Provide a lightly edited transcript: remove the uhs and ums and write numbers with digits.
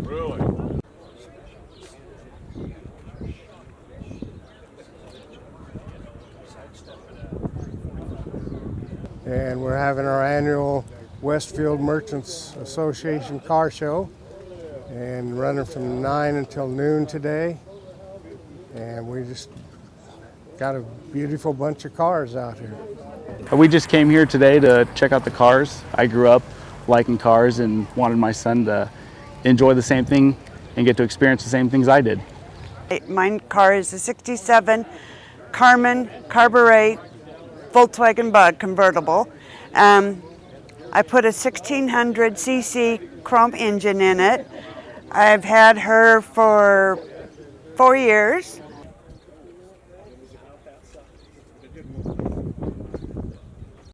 Really? And we're having our annual Westfield Marchant Association car show, and running from 9 until noon today. And we just got a beautiful bunch of cars out here. We just came here today to check out the cars. I grew up liking cars and wanted my son to enjoy the same thing and get to experience the same things I did. My car is a 67 Carmen carburet Volkswagen Bug convertible. I put a 1600cc chrome engine in it. I've had her for 4 years.